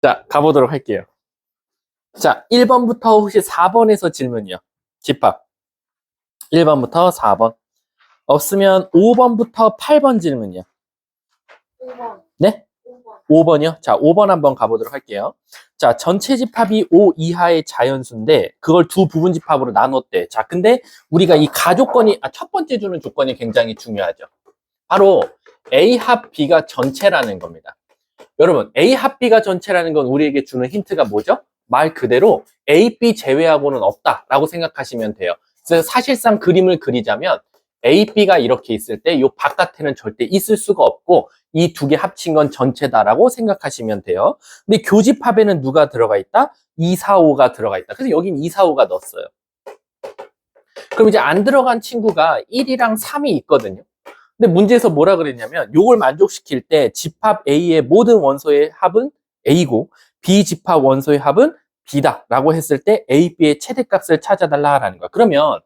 자, 가보도록 할게요. 자, 1번부터 혹시 4번에서 질문이요. 집합. 1번부터 4번. 없으면 5번부터 8번 질문이요. 5번. 네? 5번이요? 자, 5번 한번 가보도록 할게요. 자, 전체 집합이 5 이하의 자연수인데 그걸 두 부분 집합으로 나눴대. 자, 근데 우리가 이 가조건이 첫 번째 주는 조건이 굉장히 중요하죠. 바로 A 합 B가 전체라는 겁니다. 여러분, A 합 B가 전체라는 건 우리에게 주는 힌트가 뭐죠? 말 그대로 A, B 제외하고는 없다라고 생각하시면 돼요. 그래서 사실상 그림을 그리자면 A, B가 이렇게 있을 때 이 바깥에는 절대 있을 수가 없고 이 두 개 합친 건 전체다라고 생각하시면 돼요. 근데 교집합에는 누가 들어가 있다? 2, 4, 5가 들어가 있다. 그래서 여긴 2, 4, 5가 넣었어요. 그럼 이제 안 들어간 친구가 1이랑 3이 있거든요. 근데 문제에서 뭐라 그랬냐면 요걸 만족시킬 때 집합 A의 모든 원소의 합은 A고 B 집합 원소의 합은 B다 라고 했을 때 A, B의 최대값을 찾아달라는 거야. 그러면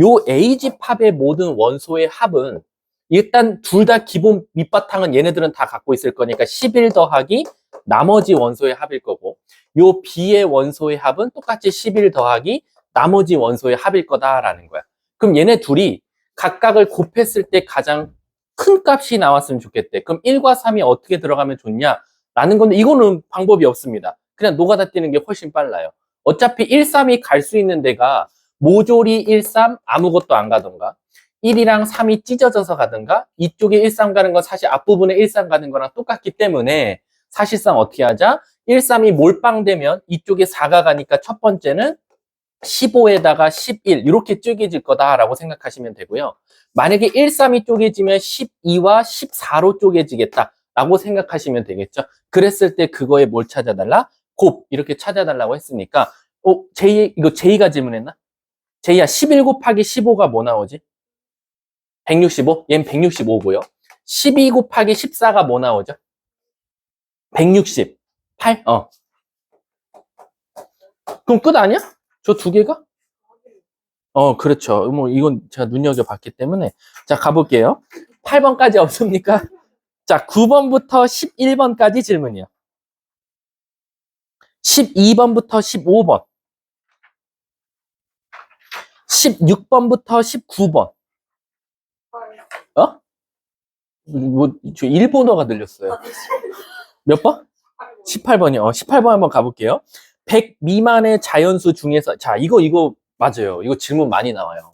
요 A 집합의 모든 원소의 합은 일단 둘 다 기본 밑바탕은 얘네들은 다 갖고 있을 거니까 11 더하기 나머지 원소의 합일 거고 요 B의 원소의 합은 똑같이 11 더하기 나머지 원소의 합일 거다라는 거야. 그럼 얘네 둘이 각각을 곱했을 때 가장 큰 값이 나왔으면 좋겠대. 그럼 1과 3이 어떻게 들어가면 좋냐? 라는 건데 이거는 방법이 없습니다. 그냥 노가다 뛰는 게 훨씬 빨라요. 어차피 1, 3이 갈 수 있는 데가 모조리 1, 3 아무것도 안 가던가 1이랑 3이 찢어져서 가든가 이쪽에 1, 3 가는 건 사실 앞부분에 1, 3 가는 거랑 똑같기 때문에 사실상 어떻게 하자? 1, 3이 몰빵되면 이쪽에 4가 가니까 첫 번째는 15에다가 11 이렇게 쪼개질 거다라고 생각하시면 되고요. 만약에 1, 3이 쪼개지면 12와 14로 쪼개지겠다라고 생각하시면 되겠죠. 그랬을 때 그거에 뭘 찾아달라? 곱 이렇게 찾아달라고 했으니까 이거 제이가 질문했나? 제이야 11 곱하기 15가 뭐 나오지? 165? 얘는 165고요. 12 곱하기 14가 뭐 나오죠? 168? 그럼 끝 아니야? 저 두 개가? 그렇죠. 뭐, 이건 제가 눈여겨봤기 때문에. 자, 가볼게요. 8번까지 없습니까? 자, 9번부터 11번까지 질문이요. 12번부터 15번. 16번부터 19번. 저 일본어가 들렸어요. 몇 번? 18번이요. 18번 한번 가볼게요. 100 미만의 자연수 중에서, 자, 이거 맞아요. 이거 질문 많이 나와요.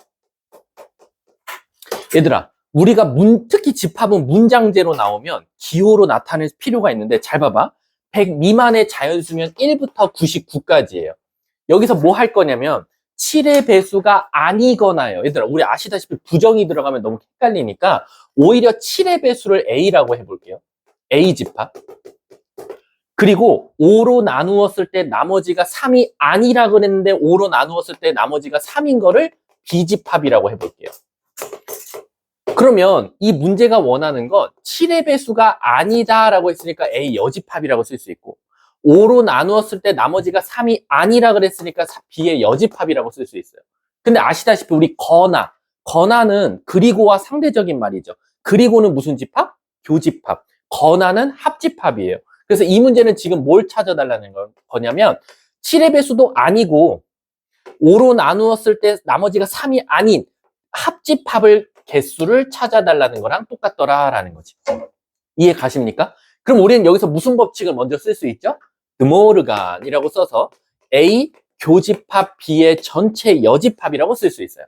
얘들아, 우리가 특히 집합은 문장제로 나오면 기호로 나타낼 필요가 있는데 잘 봐봐. 100 미만의 자연수면 1부터 99까지예요. 여기서 뭐 할 거냐면 7의 배수가 아니거나요. 얘들아, 우리 아시다시피 부정이 들어가면 너무 헷갈리니까 오히려 7의 배수를 A라고 해볼게요. A 집합. 그리고 5로 나누었을 때 나머지가 3이 아니라 그랬는데 5로 나누었을 때 나머지가 3인 거를 B집합이라고 해볼게요. 그러면 이 문제가 원하는 건 7의 배수가 아니다라고 했으니까 A 여집합이라고 쓸 수 있고 5로 나누었을 때 나머지가 3이 아니라 그랬으니까 B의 여집합이라고 쓸 수 있어요. 근데 아시다시피 우리 거나는 그리고와 상대적인 말이죠. 그리고는 무슨 집합? 교집합. 거나는 합집합이에요. 그래서 이 문제는 지금 뭘 찾아달라는 거냐면 7의 배수도 아니고 5로 나누었을 때 나머지가 3이 아닌 합집합을 개수를 찾아달라는 거랑 똑같더라라는 거지. 이해 가십니까? 그럼 우리는 여기서 무슨 법칙을 먼저 쓸 수 있죠? 드모르간이라고 써서 A 교집합 B의 전체 여집합이라고 쓸 수 있어요.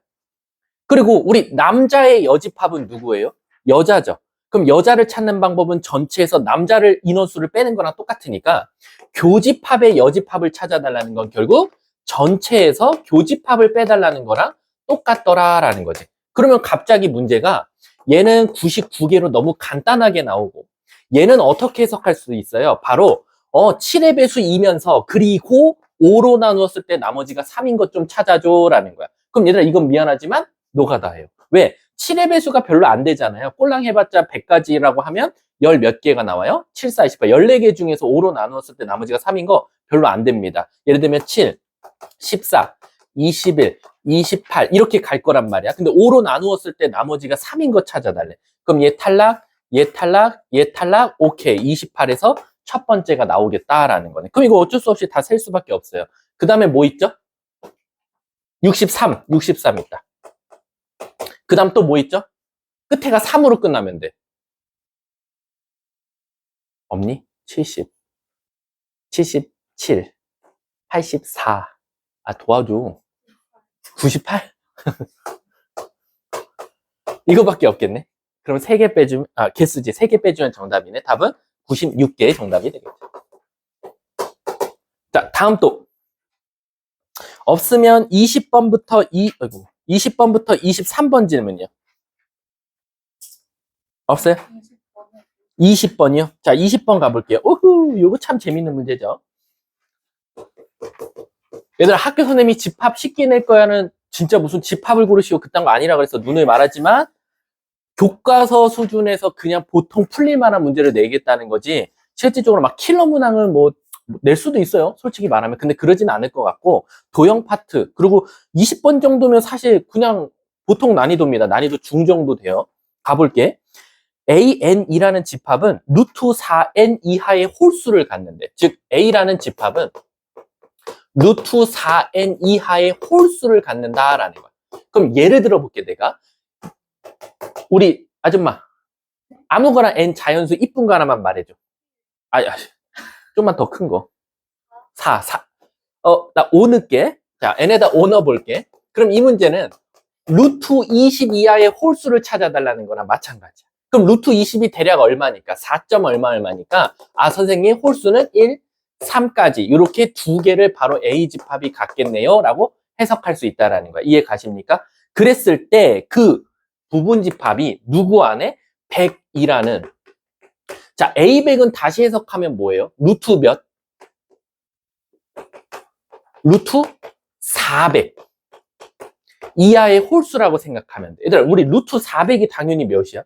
그리고 우리 남자의 여집합은 누구예요? 여자죠. 그럼 여자를 찾는 방법은 전체에서 남자를 인원수를 빼는 거랑 똑같으니까 교집합의 여집합을 찾아달라는 건 결국 전체에서 교집합을 빼달라는 거랑 똑같더라라는 거지. 그러면 갑자기 문제가 얘는 99개로 너무 간단하게 나오고 얘는 어떻게 해석할 수 있어요? 바로 7의 배수이면서 그리고 5로 나누었을 때 나머지가 3인 것 좀 찾아줘 라는 거야. 그럼 얘들아 이건 미안하지만 노가다예요. 왜? 7의 배수가 별로 안 되잖아요. 꼴랑 해봤자 100가지라고 하면 10 몇 개가 나와요? 7, 4, 28. 14개 중에서 5로 나누었을 때 나머지가 3인 거 별로 안 됩니다. 예를 들면 7, 14, 21, 28 이렇게 갈 거란 말이야. 근데 5로 나누었을 때 나머지가 3인 거 찾아달래. 그럼 얘 탈락, 얘 탈락, 얘 탈락, 오케이. 28에서 첫 번째가 나오겠다라는 거네. 그럼 이거 어쩔 수 없이 다 셀 수밖에 없어요. 그 다음에 뭐 있죠? 63 있다. 그 다음 또 뭐 있죠? 끝에가 3으로 끝나면 돼. 없니? 70, 77, 84. 아, 도와줘. 98? 이거밖에 없겠네. 그럼 3개 빼주면, 개수지. 3개 빼주면 정답이네. 답은 96개의 정답이 되겠죠. 자, 다음 또. 없으면 20번부터 20번부터 23번 질문이요. 없어요? 20번이요? 자, 20번 가볼게요. 오후, 요거 참 재밌는 문제죠. 얘들아, 학교 선생님이 집합 쉽게 낼 거야는 진짜 무슨 집합을 고르시오 그딴 거 아니라 그래서 눈을 말하지만 교과서 수준에서 그냥 보통 풀릴 만한 문제를 내겠다는 거지 실질적으로 막 킬러 문항은 뭐 낼 수도 있어요. 솔직히 말하면. 근데 그러진 않을 것 같고 도형 파트 그리고 20번 정도면 사실 그냥 보통 난이도입니다. 난이도 중 정도 돼요. 가볼게. AN이라는 집합은 루트 4n 이하의 홀수를 갖는데 즉 A라는 집합은 루트 4n 이하의 홀수를 갖는다라는 거야. 그럼 예를 들어 볼게 내가. 우리 아줌마 아무거나 n 자연수 이쁜 거 하나만 말해줘. 좀만 더 큰 거. 4. 나 5 넣을게. 자, n에다 5 넣어볼게. 그럼 이 문제는 루트 20 이하의 홀수를 찾아달라는 거랑 마찬가지야. 그럼 루트 20이 대략 얼마니까? 4점 얼마니까 선생님 홀수는 1, 3까지 이렇게 두 개를 바로 A 집합이 갖겠네요 라고 해석할 수 있다는 거야. 이해 가십니까? 그랬을 때 그 부분 집합이 누구 안에? 100이라는 자, A100은 다시 해석하면 뭐예요? 루트 몇? 루트 400 이하의 홀수라고 생각하면 돼. 얘들아, 우리 루트 400이 당연히 몇이야?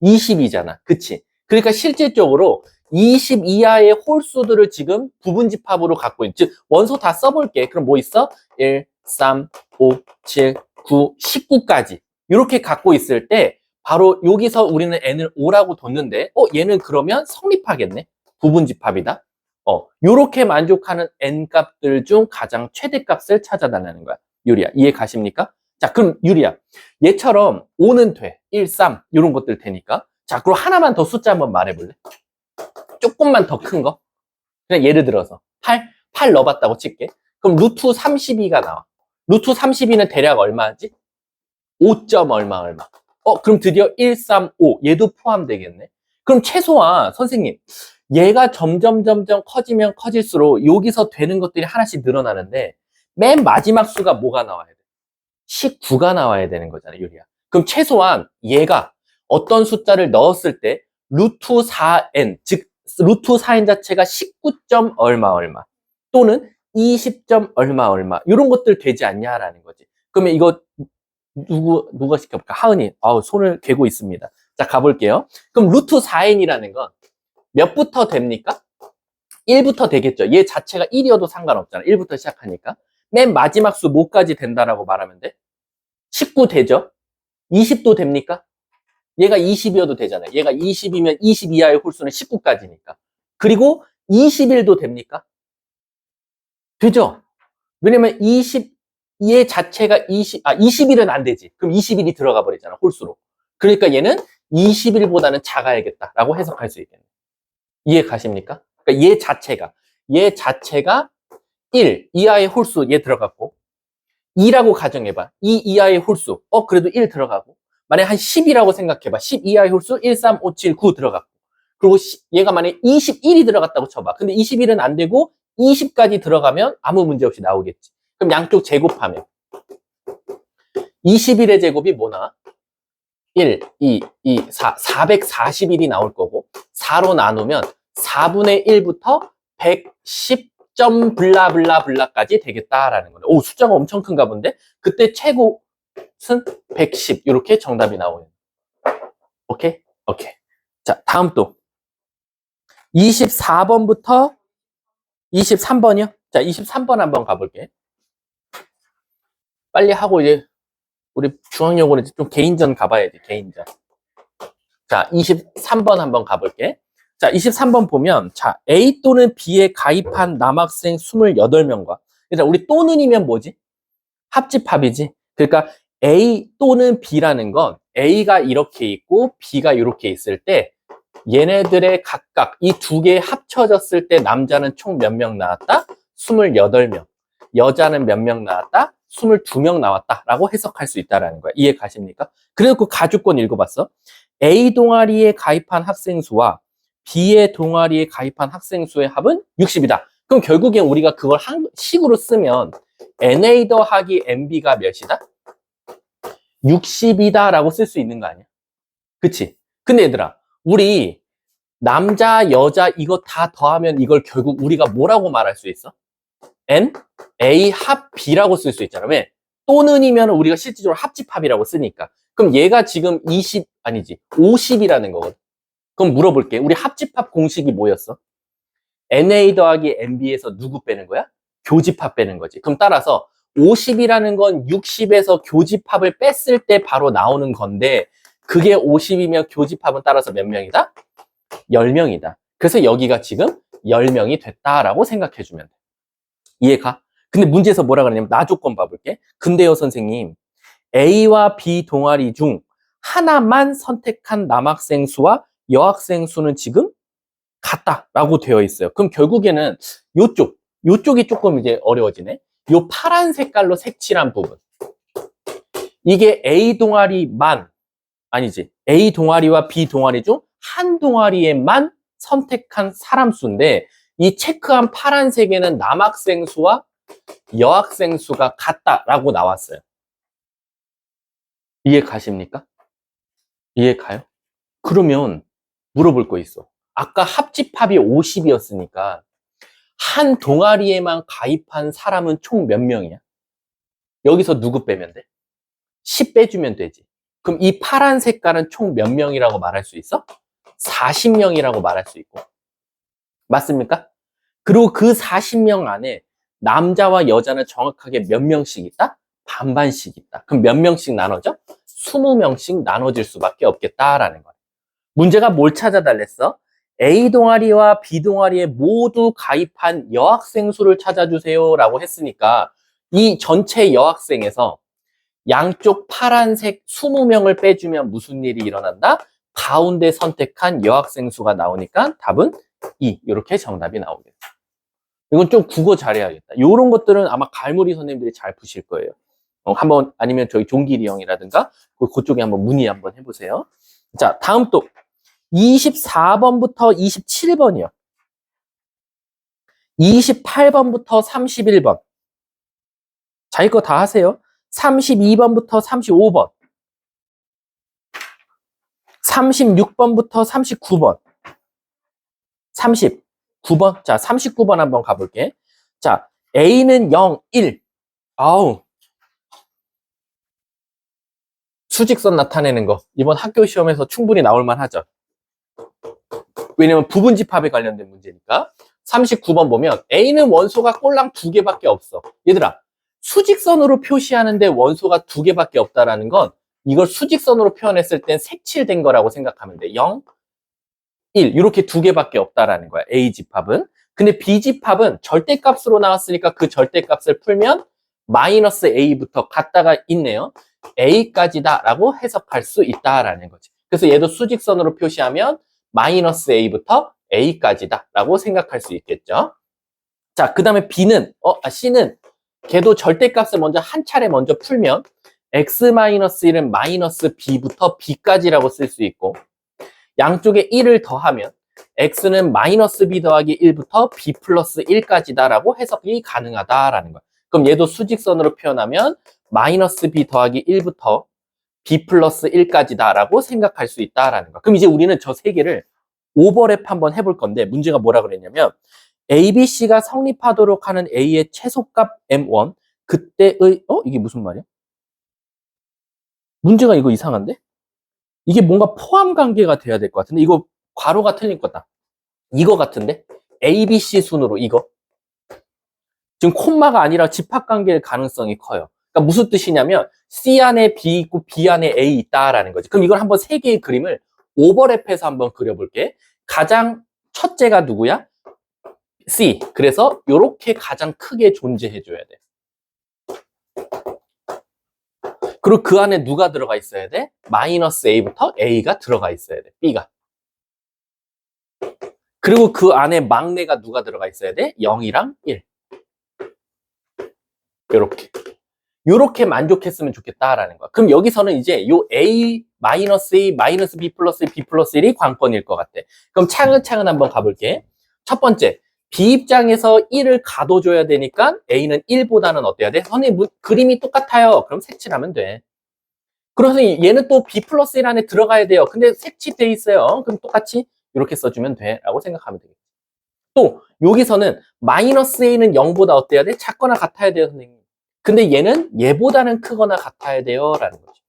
20이잖아. 그치? 그러니까 실질적으로 20 이하의 홀수들을 지금 부분 집합으로 갖고 있지. 원소 다 써볼게. 그럼 뭐 있어? 1, 3, 5, 7, 9, 19까지. 이렇게 갖고 있을 때 바로 여기서 우리는 n을 5라고 뒀는데 얘는 그러면 성립하겠네. 부분 집합이다. 요렇게 만족하는 n 값들 중 가장 최대값을 찾아달라는 거야. 유리야, 이해 가십니까? 자, 그럼 유리야, 얘처럼 5는 돼. 1, 3 이런 것들 되니까. 자, 그럼 하나만 더 숫자 한번 말해볼래? 조금만 더 큰 거. 그냥 예를 들어서 8 넣어봤다고 칠게. 그럼 루트 32가 나와. 루트 32는 대략 얼마지? 5점 얼마. 그럼 드디어 1, 3, 5 얘도 포함되겠네. 그럼 최소한 선생님 얘가 점점 커지면 커질수록 여기서 되는 것들이 하나씩 늘어나는데 맨 마지막 수가 뭐가 나와야 돼? 19가 나와야 되는 거잖아, 유리야. 그럼 최소한 얘가 어떤 숫자를 넣었을 때 루트 4n, 즉 루트 4n 자체가 19점 얼마 또는 20점 얼마 이런 것들 되지 않냐라는 거지. 그러면 이거 누가 시켜볼까? 하은이. 손을 괴고 있습니다. 자, 가볼게요. 그럼 루트 4n이라는 건 몇부터 됩니까? 1부터 되겠죠. 얘 자체가 1이어도 상관없잖아. 1부터 시작하니까. 맨 마지막 수 뭐까지 된다라고 말하면 돼? 19 되죠? 20도 됩니까? 얘가 20이어도 되잖아요. 얘가 20이면 20 이하의 홀수는 19까지니까. 그리고 21도 됩니까? 되죠? 왜냐면 얘 자체가 21은 안 되지. 그럼 21이 들어가 버리잖아, 홀수로. 그러니까 얘는 21보다는 작아야겠다라고 해석할 수 있겠네. 이해 가십니까? 그러니까 얘 자체가 1 이하의 홀수 얘 들어갔고 2라고 가정해봐. 2 이하의 홀수. 그래도 1 들어가고. 만약에 한 10이라고 생각해봐. 10 이하의 홀수 1, 3, 5, 7, 9 들어갔고. 그리고 얘가 만약에 21이 들어갔다고 쳐봐. 근데 21은 안 되고 20까지 들어가면 아무 문제 없이 나오겠지. 그럼 양쪽 제곱하면 21의 제곱이 뭐나? 1, 2, 4, 441이 나올 거고 4로 나누면 4분의 1부터 110점 블라블라블라까지 되겠다라는 거네. 오, 숫자가 엄청 큰가 본데? 그때 최고는 110 이렇게 정답이 나오는. 오케이? 자, 다음 또 24번부터 23번이요? 자, 23번 한번 가볼게. 빨리 하고 이제 우리 중앙여고는 좀 개인전 가봐야지, 개인전. 자, 23번 한번 가볼게. 자, 23번 보면, 자, A 또는 B에 가입한 남학생 28명과, 일단 우리 또는이면 뭐지? 합집합이지. 그러니까 A 또는 B라는 건 A가 이렇게 있고 B가 이렇게 있을 때 얘네들의 각각 이 두 개 합쳐졌을 때 남자는 총 몇 명 나왔다? 28명. 여자는 몇 명 나왔다? 22명 나왔다라고 해석할 수 있다라는 거야. 이해 가십니까? 그래서 그 가주권 읽어봤어. A 동아리에 가입한 학생 수와 B의 동아리에 가입한 학생 수의 합은 60이다. 그럼 결국엔 우리가 그걸 식으로 쓰면 NA 더하기 NB가 몇이다? 60이다 라고 쓸 수 있는 거 아니야? 그치? 근데 얘들아, 우리 남자, 여자 이거 다 더하면 이걸 결국 우리가 뭐라고 말할 수 있어? N, A 합 B라고 쓸 수 있잖아. 왜? 또는이면 우리가 실질적으로 합집합이라고 쓰니까. 그럼 얘가 지금 20, 아니지, 50이라는 거거든. 그럼 물어볼게. 우리 합집합 공식이 뭐였어? NA 더하기 NB에서 누구 빼는 거야? 교집합 빼는 거지. 그럼 따라서 50이라는 건 60에서 교집합을 뺐을 때 바로 나오는 건데 그게 50이면 교집합은 따라서 몇 명이다? 10명이다. 그래서 여기가 지금 10명이 됐다라고 생각해주면 돼. 이해가? 근데 문제에서 뭐라 그러냐면 나 조건 봐볼게. 근데요 선생님, A와 B 동아리 중 하나만 선택한 남학생 수와 여학생 수는 지금 같다라고 되어 있어요. 그럼 결국에는 요쪽이 조금 이제 어려워지네. 요 파란 색깔로 색칠한 부분. 이게 A 동아리만, 아니지. A 동아리와 B 동아리 중 한 동아리에만 선택한 사람 수인데 이 체크한 파란색에는 남학생 수와 여학생 수가 같다라고 나왔어요. 이해 가십니까? 이해 가요? 그러면 물어볼 거 있어. 아까 합집합이 50이었으니까 한 동아리에만 가입한 사람은 총 몇 명이야? 여기서 누구 빼면 돼? 10 빼주면 되지. 그럼 이 파란 색깔은 총 몇 명이라고 말할 수 있어? 40명이라고 말할 수 있고. 맞습니까? 그리고 그 40명 안에 남자와 여자는 정확하게 몇 명씩 있다? 반반씩 있다. 그럼 몇 명씩 나눠져? 20명씩 나눠질 수밖에 없겠다라는 거야. 문제가 뭘 찾아달랬어? A 동아리와 B 동아리에 모두 가입한 여학생 수를 찾아주세요 라고 했으니까 이 전체 여학생에서 양쪽 파란색 20명을 빼주면 무슨 일이 일어난다? 가운데 선택한 여학생 수가 나오니까 답은 2. 이렇게 정답이 나오겠다. 이건 좀 국어 잘해야겠다. 이런 것들은 아마 갈무리 선생님들이 잘 푸실 거예요. 한번 아니면 저희 종길이 형이라든가 그쪽에 한번 문의 한번 해보세요. 자, 다음 또 24번부터 27번이요. 28번부터 31번. 자기 거 다 하세요. 32번부터 35번. 36번부터 39번. 39번. 자, 39번 한번 가볼게. 자, A는 0, 1. 아우. 수직선 나타내는 거. 이번 학교 시험에서 충분히 나올만 하죠. 왜냐면 부분집합에 관련된 문제니까. 39번 보면 A는 원소가 꼴랑 2개밖에 없어. 얘들아, 수직선으로 표시하는데 원소가 2개밖에 없다라는 건 이걸 수직선으로 표현했을 땐 색칠된 거라고 생각하면 돼. 0, 1 이렇게 2개밖에 없다라는 거야. A집합은. 근데 B집합은 절대값으로 나왔으니까 그 절대값을 풀면 마이너스 A부터 같다가 있네요. A까지다 라고 해석할 수 있다라는 거지. 그래서 얘도 수직선으로 표시하면 마이너스 A부터 A까지다 라고 생각할 수 있겠죠. 자, 그 다음에 C는 걔도 절대값을 먼저 한 차례 먼저 풀면 X-1은 마이너스 B부터 B까지라고 쓸 수 있고 양쪽에 1을 더하면 X는 마이너스 B 더하기 1부터 B 플러스 1까지다 라고 해석이 가능하다라는 거야. 그럼 얘도 수직선으로 표현하면 마이너스 B 더하기 1부터 B 플러스 1까지다 라고 생각할 수 있다라는 거야. 그럼 이제 우리는 저 세 개를 오버랩 한번 해볼 건데 문제가 뭐라 그랬냐면 ABC가 성립하도록 하는 A의 최소값 M1 그때의 이게 무슨 말이야? 문제가 이거 이상한데? 이게 뭔가 포함 관계가 돼야 될 것 같은데 이거 괄호가 틀린 거다. 이거 같은데? ABC 순으로 이거. 지금 콤마가 아니라 집합 관계일 가능성이 커요. 그러니까 무슨 뜻이냐면 C 안에 B 있고 B 안에 A 있다라는 거지. 그럼 이걸 한번 세 개의 그림을 오버랩해서 한번 그려볼게. 가장 첫째가 누구야? C. 그래서 요렇게 가장 크게 존재해줘야 돼. 그리고 그 안에 누가 들어가 있어야 돼? 마이너스 A부터 A가 들어가 있어야 돼. B가. 그리고 그 안에 막내가 누가 들어가 있어야 돼? 0이랑 1. 요렇게 만족했으면 좋겠다라는 거야. 그럼 여기서는 이제 요 A, 마이너스 A, 마이너스 B 플러스 B 플러스 1이 관건일 것 같아. 그럼 차근차근 한번 가볼게. 첫 번째, B 입장에서 1을 가둬줘야 되니까 A는 1보다는 어때야 돼? 선생님, 그림이 똑같아요. 그럼 색칠하면 돼. 그래서 얘는 또 B 플러스 1 안에 들어가야 돼요. 근데 색칠돼 있어요. 그럼 똑같이 이렇게 써주면 돼. 라고 생각하면 되겠다. 또 여기서는 마이너스 A는 0보다 어때야 돼? 작거나 같아야 돼요, 선생님. 근데 얘는 얘보다는 크거나 같아야 돼요. 라는 거죠.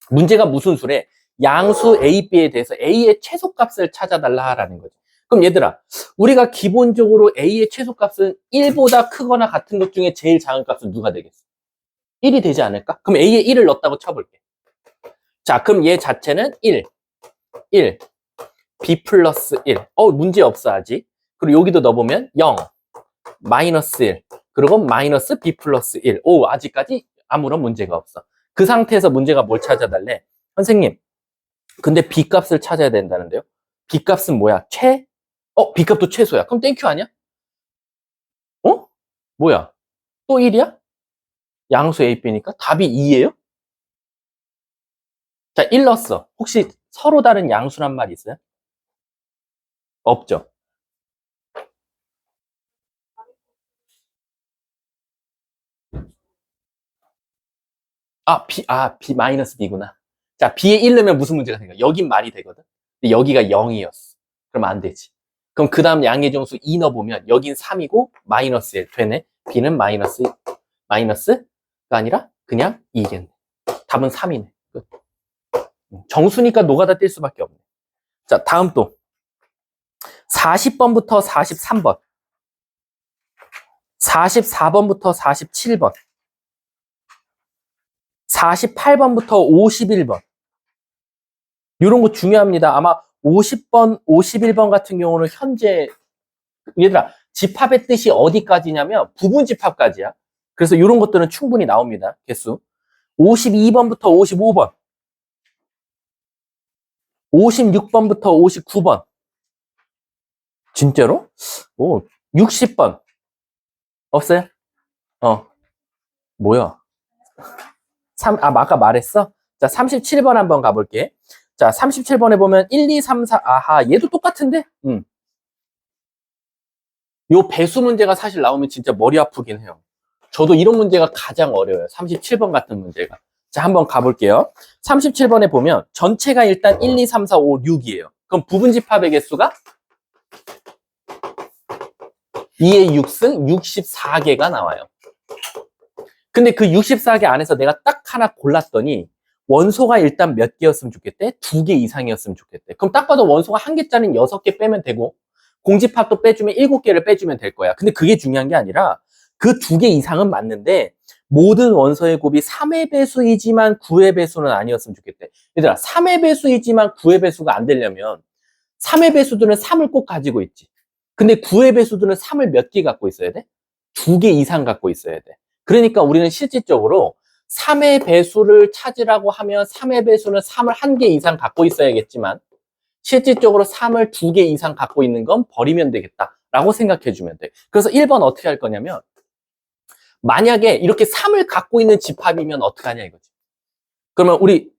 문제가 무슨 수래? 양수 A, B에 대해서 A의 최소값을 찾아달라라는 거죠. 그럼 얘들아, 우리가 기본적으로 A의 최소값은 1보다 크거나 같은 것 중에 제일 작은 값은 누가 되겠어? 1이 되지 않을까? 그럼 A에 1을 넣었다고 쳐볼게. 자, 그럼 얘 자체는 1, B 플러스 1. 문제 없어, 아직. 그리고 여기도 넣어보면 0, 마이너스 1, 그리고 마이너스 B 플러스 1. 아직까지 아무런 문제가 없어. 그 상태에서 문제가 뭘 찾아달래? 선생님, 근데 B 값을 찾아야 된다는데요? B 값은 뭐야? B 값도 최소야. 그럼 땡큐 아니야? 뭐야? 또 1이야? 양수 A, B니까 답이 2예요? 자, 1 넣었어. 혹시 서로 다른 양수란 말 있어요? 없죠. B 마이너스 B구나. 자, B에 1 넣으면 무슨 문제가 생겨? 여긴 말이 되거든. 근데 여기가 0이었어. 그러면 안 되지. 그럼 그 다음 양의 정수 2 넣어보면 여긴 3이고 마이너스 1 되네. B는 마이너스가 아니라 그냥 2겠네. 답은 3이네. 끝. 정수니까 노가다 뛸 수밖에 없네. 자, 다음 또 40번부터 43번, 44번부터 47번, 48번부터 51번. 이런 거 중요합니다. 아마 50번, 51번 같은 경우는 현재, 얘들아, 집합의 뜻이 어디까지냐면 부분집합까지야. 그래서 이런 것들은 충분히 나옵니다. 개수. 52번부터 55번, 56번부터 59번. 진짜로? 60번. 없어요? 뭐야? 아까 말했어? 자, 37번 한번 가볼게. 자, 37번에 보면 1, 2, 3, 4. 아하, 얘도 똑같은데? 요 배수 문제가 사실 나오면 진짜 머리 아프긴 해요. 저도 이런 문제가 가장 어려워요. 37번 같은 문제가. 자, 한번 가볼게요. 37번에 보면 전체가 일단 1, 2, 3, 4, 5, 6이에요. 그럼 부분집합의 개수가 2의 6승 64개가 나와요. 근데 그 64개 안에서 내가 딱 하나 골랐더니 원소가 일단 몇 개였으면 좋겠대? 2개 이상이었으면 좋겠대. 그럼 딱 봐도 원소가 1개짜리는 6개 빼면 되고 공집합도 빼주면 7개를 빼주면 될 거야. 근데 그게 중요한 게 아니라 그 2개 이상은 맞는데 모든 원소의 곱이 3의 배수이지만 9의 배수는 아니었으면 좋겠대. 얘들아, 3의 배수이지만 9의 배수가 안 되려면 3의 배수들은 3을 꼭 가지고 있지. 근데 9의 배수들은 3을 몇 개 갖고 있어야 돼? 2개 이상 갖고 있어야 돼. 그러니까 우리는 실질적으로 3의 배수를 찾으라고 하면 3의 배수는 3을 1개 이상 갖고 있어야겠지만 실질적으로 3을 2개 이상 갖고 있는 건 버리면 되겠다라고 생각해 주면 돼. 그래서 1번 어떻게 할 거냐면 만약에 이렇게 3을 갖고 있는 집합이면 어떻게 하냐 이거지. 그러면 우리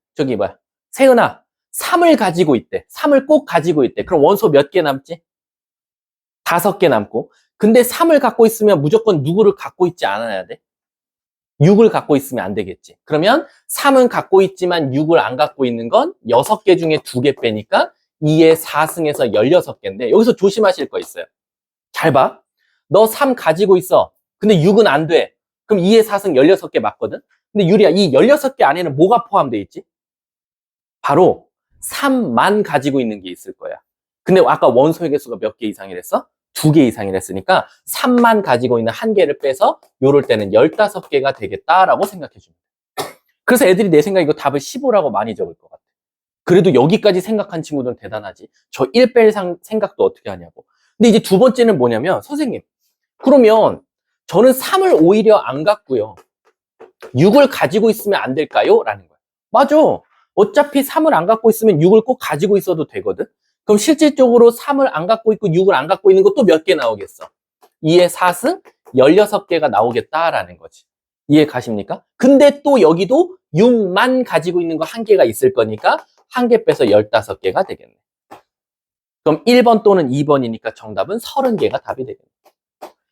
세은아 3을 가지고 있대. 3을 꼭 가지고 있대. 그럼 원소 몇 개 남지? 5개 남고. 근데 3을 갖고 있으면 무조건 누구를 갖고 있지 않아야 돼? 6을 갖고 있으면 안 되겠지. 그러면 3은 갖고 있지만 6을 안 갖고 있는 건 6개 중에 2개 빼니까 2의 4승에서 16개인데 여기서 조심하실 거 있어요. 잘 봐. 너 3 가지고 있어. 근데 6은 안 돼. 그럼 2의 4승 16개 맞거든? 근데 유리야, 이 16개 안에는 뭐가 포함되어 있지? 바로 3만 가지고 있는 게 있을 거야. 근데 아까 원소의 개수가 몇 개 이상이랬어? 2개 이상이랬으니까 3만 가지고 있는 1개를 빼서 요럴 때는 15개가 되겠다라고 생각해 줍니다. 그래서 애들이 내 생각에 이거 답을 15라고 많이 적을 것 같아. 그래도 여기까지 생각한 친구들은 대단하지. 저 1 뺄 생각도 어떻게 하냐고. 근데 이제 두 번째는 뭐냐면, 선생님, 그러면 저는 3을 오히려 안 갖고요. 6을 가지고 있으면 안 될까요? 라는 거예요. 맞아. 어차피 3을 안 갖고 있으면 6을 꼭 가지고 있어도 되거든. 그럼 실질적으로 3을 안 갖고 있고 6을 안 갖고 있는 것도 몇 개 나오겠어? 2의 4승 16개가 나오겠다라는 거지. 이해 가십니까? 근데 또 여기도 6만 가지고 있는 거 한 개가 있을 거니까 한 개 빼서 15개가 되겠네. 그럼 1번 또는 2번이니까 정답은 30개가 답이 되겠네.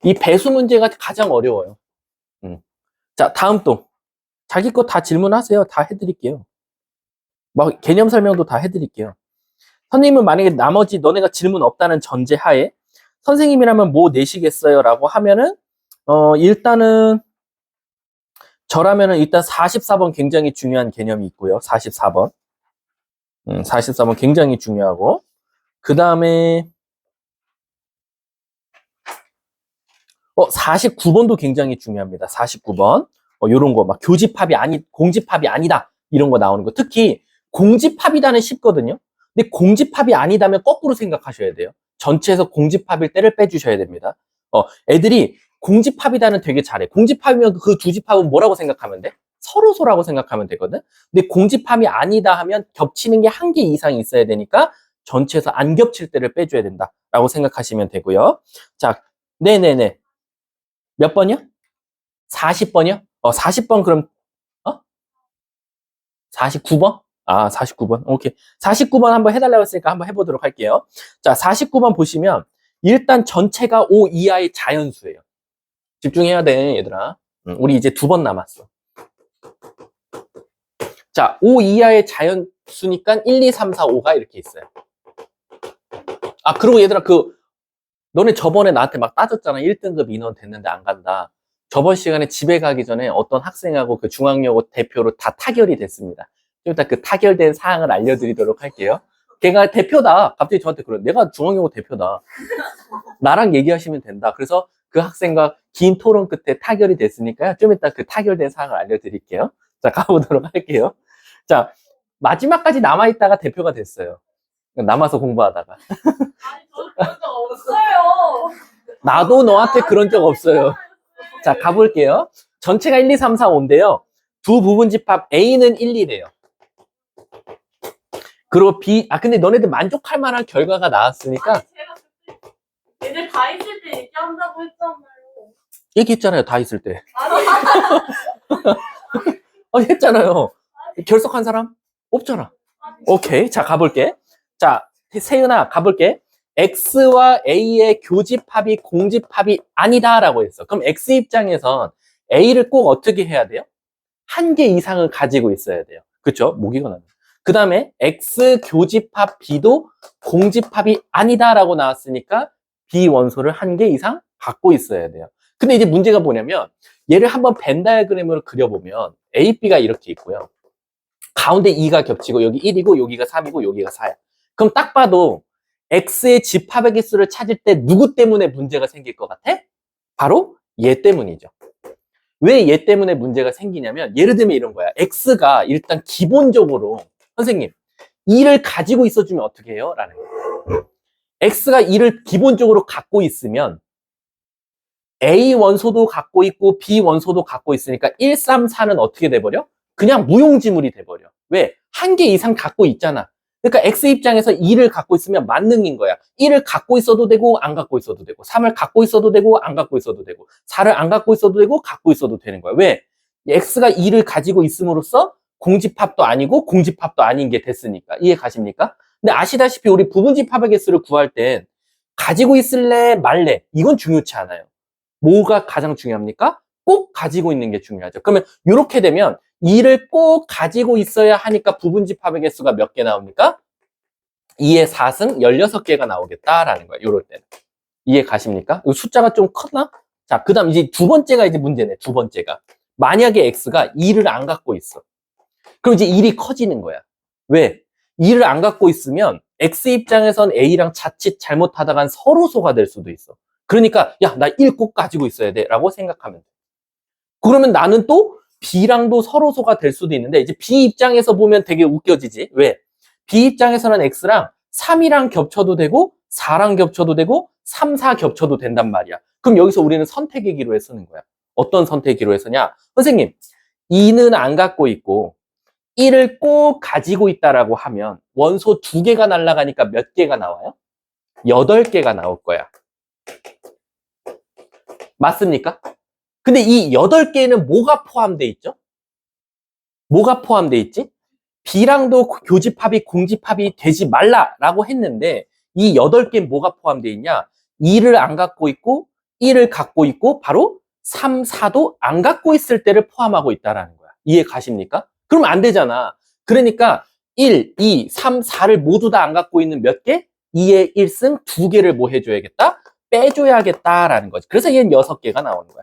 이 배수 문제가 가장 어려워요. 자, 다음 또. 자기 거 다 질문하세요. 다 해드릴게요. 막 개념 설명도 다 해드릴게요. 선생님은 만약에 나머지 너네가 질문 없다는 전제하에 선생님이라면 뭐 내시겠어요? 라고 하면은 일단은 저라면은 일단 44번 굉장히 중요한 개념이 있고요. 44번. 44번 굉장히 중요하고 그 다음에 49번도 굉장히 중요합니다. 49번. 요런 거 막 교집합이 공집합이 아니다. 이런 거 나오는 거. 특히 공집합이다는 쉽거든요. 근데 공집합이 아니다면 거꾸로 생각하셔야 돼요. 전체에서 공집합일 때를 빼주셔야 됩니다. 애들이 공집합이다는 되게 잘해. 공집합이면 그 두 집합은 뭐라고 생각하면 돼? 서로소라고 생각하면 되거든. 근데 공집합이 아니다 하면 겹치는 게 한 개 이상 있어야 되니까 전체에서 안 겹칠 때를 빼줘야 된다라고 생각하시면 되고요. 자, 네네네. 몇 번이요? 40번이요? 40번 그럼 49번? 49번. 오케이. 49번 한번 해달라고 했으니까 한번 해보도록 할게요. 자, 49번 보시면 일단 전체가 5 이하의 자연수예요. 집중해야 돼, 얘들아. 우리 이제 2번 남았어. 자, 5 이하의 자연수니까 1, 2, 3, 4, 5가 이렇게 있어요. 그리고 얘들아, 너네 저번에 나한테 막 따졌잖아. 1등급 인원 됐는데 안 간다. 저번 시간에 집에 가기 전에 어떤 학생하고 그 중앙여고 대표로 다 타결이 됐습니다. 좀 이따 그 타결된 사항을 알려드리도록 할게요. 걔가 대표다. 갑자기 저한테 그래. 내가 중앙여고 대표다. 나랑 얘기하시면 된다. 그래서 그 학생과 긴 토론 끝에 타결이 됐으니까요. 좀 이따 그 타결된 사항을 알려드릴게요. 자, 가보도록 할게요. 자, 마지막까지 남아있다가 대표가 됐어요. 남아서 공부하다가. 아니, 저는 그런 적 없어요. 나도 너한테 그런 적 없어요. 자, 가볼게요. 전체가 1, 2, 3, 4, 5인데요. 두 부분 집합 A는 1, 2래요. 그리고 B, 근데 너네들 만족할 만한 결과가 나왔으니까. 아니, 제가 그때 얘들 다 있을 때 얘기한다고 했잖아요. 얘기했잖아요, 다 있을 때. 아니, 했잖아요. 결석한 사람? 없잖아. 오케이. 자, 가볼게. 자, 세은아, 가볼게. X와 A의 교집합이 공집합이 아니다라고 했어. 그럼 X 입장에선 A를 꼭 어떻게 해야 돼요? 한 개 이상을 가지고 있어야 돼요. 그쵸? 모기가 나네. 그 다음에 X 교집합 B도 공집합이 아니다라고 나왔으니까 B 원소를 한 개 이상 갖고 있어야 돼요. 근데 이제 문제가 뭐냐면 얘를 한번 벤 다이어그램으로 그려보면 A, B가 이렇게 있고요. 가운데 2가 겹치고 여기 1이고 여기가 3이고 여기가 4야. 그럼 딱 봐도 X의 집합의 개수를 찾을 때 누구 때문에 문제가 생길 것 같아? 바로 얘 때문이죠. 왜 얘 때문에 문제가 생기냐면 예를 들면 이런 거야. X가 일단 기본적으로 선생님 2를 가지고 있어주면 어떻게 해요? 라는 거예요. X가 2를 기본적으로 갖고 있으면 A 원소도 갖고 있고 B 원소도 갖고 있으니까 1, 3, 4는 어떻게 돼버려? 그냥 무용지물이 돼버려. 왜? 한 개 이상 갖고 있잖아. 그러니까 X 입장에서 2를 갖고 있으면 만능인 거야. 1을 갖고 있어도 되고 안 갖고 있어도 되고 3을 갖고 있어도 되고 안 갖고 있어도 되고 4를 안 갖고 있어도 되고 갖고 있어도 되는 거야. 왜? X가 2를 가지고 있음으로써 공집합도 아니고 공집합도 아닌 게 됐으니까. 이해 가십니까? 근데 아시다시피 우리 부분집합의 개수를 구할 땐 가지고 있을래 말래 이건 중요치 않아요. 뭐가 가장 중요합니까? 꼭 가지고 있는 게 중요하죠. 그러면 이렇게 되면 2를 꼭 가지고 있어야 하니까 부분집합의 개수가 몇 개 나옵니까? 2의 4승 16개가 나오겠다라는 거예요. 이럴 때는. 이해 가십니까? 이 숫자가 좀 컸나? 자, 그 다음 이제 두 번째가 이제 문제네. 두 번째가. 만약에 X가 2를 안 갖고 있어. 그럼 이제 1이 커지는 거야. 왜? 2를 안 갖고 있으면 X 입장에선 A랑 자칫 잘못하다간 서로소가 될 수도 있어. 그러니까 야, 나 1 꼭 가지고 있어야 돼 라고 생각하면 돼. 그러면 나는 또 B랑도 서로소가 될 수도 있는데 이제 B 입장에서 보면 되게 웃겨지지. 왜? B 입장에서는 X랑 3이랑 겹쳐도 되고 4랑 겹쳐도 되고 3, 4 겹쳐도 된단 말이야. 그럼 여기서 우리는 선택의 기로에 쓰는 거야. 어떤 선택의 기로에 쓰냐? 선생님, 2는 안 갖고 있고 1을 꼭 가지고 있다라고 하면 원소 2개가 날아가니까 몇 개가 나와요? 8개가 나올 거야. 맞습니까? 근데 이 8개는 뭐가 포함되어 있죠? 뭐가 포함되어 있지? B랑도 교집합이 공집합이 되지 말라라고 했는데 이 8개는 뭐가 포함되어 있냐? 2를 안 갖고 있고 1을 갖고 있고 바로 3, 4도 안 갖고 있을 때를 포함하고 있다라는 거야. 이해 가십니까? 그러면 안 되잖아. 그러니까 1, 2, 3, 4를 모두 다 안 갖고 있는 몇 개? 2의 1승 2개를 뭐 해줘야겠다? 빼줘야겠다라는 거지. 그래서 얘는 6개가 나오는 거야.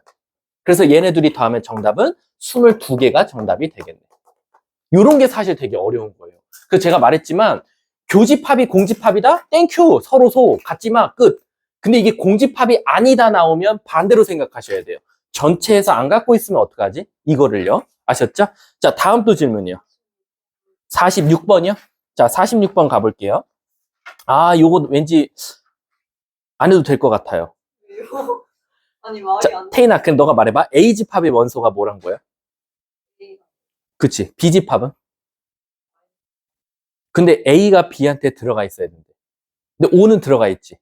그래서 얘네들이 더하면 정답은 22개가 정답이 되겠네. 이런 게 사실 되게 어려운 거예요. 그래서 제가 말했지만 교집합이 공집합이다? 땡큐! 서로 소 갖지 마 끝. 근데 이게 공집합이 아니다 나오면 반대로 생각하셔야 돼요. 전체에서 안 갖고 있으면 어떡하지? 이거를요. 아셨죠? 자, 다음 또 질문이요. 46번이요? 자, 46번 가볼게요. 아, 요거 왠지 안 해도 될 것 같아요. 왜요? 아니 말이 자, 안 돼. 태인아, 그럼 너가 말해봐. A집합의 원소가 뭐란 거야? 그치. B집합은? 근데 A가 B한테 들어가 있어야 되는데. 근데 O는 들어가 있지.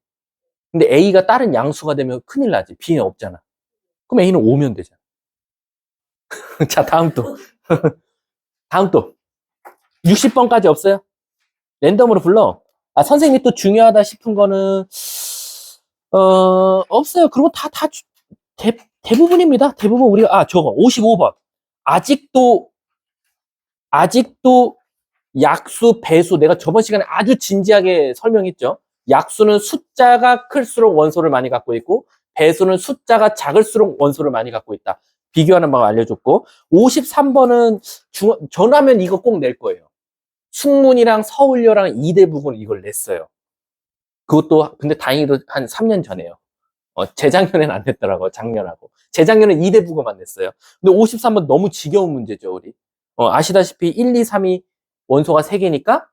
근데 A가 다른 양수가 되면 큰일 나지. B는 없잖아. 그럼 A는 오면 되잖아. 자, 다음 또. 다음 또. 60번까지 없어요? 랜덤으로 불러. 아, 선생님이 또 중요하다 싶은 거는, 없어요. 그리고 대부분입니다. 대부분 우리가, 저거, 55번. 아직도 약수, 배수. 내가 저번 시간에 아주 진지하게 설명했죠. 약수는 숫자가 클수록 원소를 많이 갖고 있고, 배수는 숫자가 작을수록 원소를 많이 갖고 있다. 비교하는 방법 알려줬고, 53번은 전하면 이거 꼭 낼 거예요. 숙문이랑 서울여랑 이대부분 이걸 냈어요. 그것도 근데 다행히도 한 3년 전에요. 재작년에는 안 냈더라고요. 작년하고. 재작년에 이대부분만 냈어요. 근데 53번 너무 지겨운 문제죠, 우리. 아시다시피 1, 2, 3이 원소가 3개니까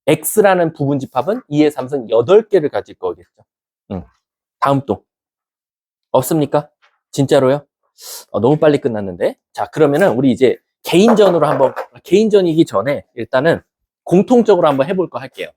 X라는 부분집합은 2의 3승 8개를 가질 거겠죠. 다음 또. 없습니까? 진짜로요? 너무 빨리 끝났는데. 자, 그러면은 우리 이제 개인전이기 전에 일단은 공통적으로 한번 해볼 거 할게요.